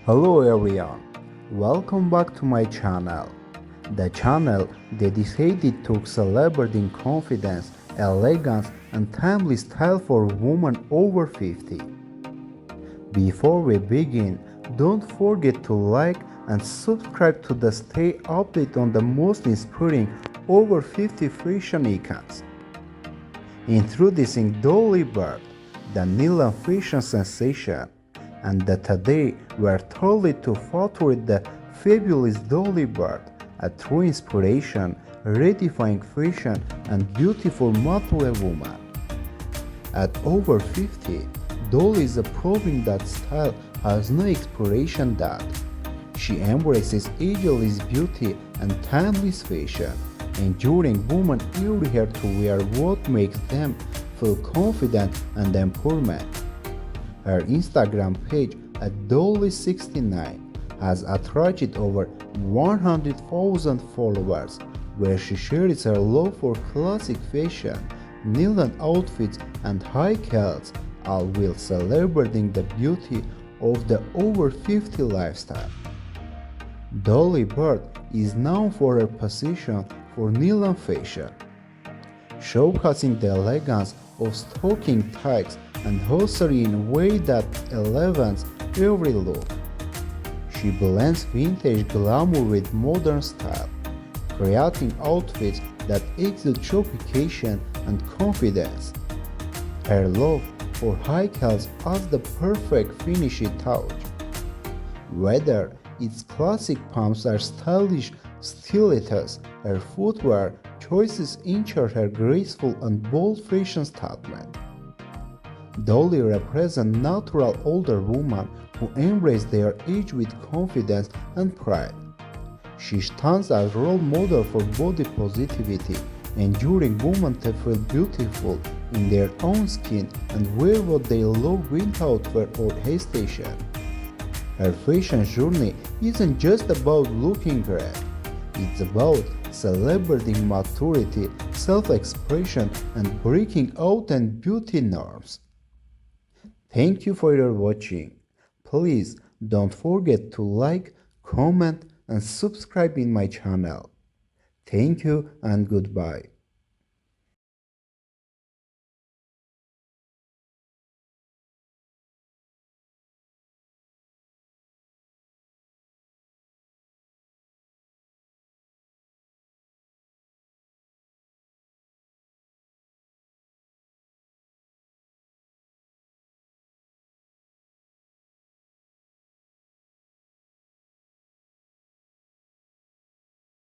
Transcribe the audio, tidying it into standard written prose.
Hello everyone, welcome back to my channel. The channel dedicated to celebrating confidence, elegance and timely style for women over 50. Before we begin, don't forget to like and subscribe to stay updated on the most inspiring over 50 fashion icons. Introducing Dolly Bird, the nylon fashion sensation, and today we're thrilled to feature the fabulous Dolly Bird, a true inspiration, redefining fashion and beautiful material woman. At over 50, Dolly is proving that style has no expiration date. She embraces ageless beauty and timeless fashion, ensuring women everywhere to wear what makes them feel confident and empowerment. Her Instagram page at Dolly69 has attracted over 100,000 followers, where she shares her love for classic fashion, nylon outfits and high heels, all while celebrating the beauty of the over 50 lifestyle. Dolly Bird is known for her passion for nylon fashion, showcasing the elegance of stocking tights and hosiery in a way that elevates every look. She blends vintage glamour with modern style, creating outfits that exude sophistication and confidence. Her love for high heels adds the perfect finishing touch. Whether its classic pumps or stylish stilettos, her footwear choices ensure her graceful and bold fashion statement. Dolly represents natural older women who embrace their age with confidence and pride. She stands as a role model for body positivity, ensuring women to feel beautiful in their own skin and wear what they love without fear or hesitation. Her fashion journey isn't just about looking great, it's about celebrating maturity, self-expression, and breaking out and beauty norms. Thank you for your watching. Please don't forget to like, comment, and subscribe in my channel. Thank you and goodbye.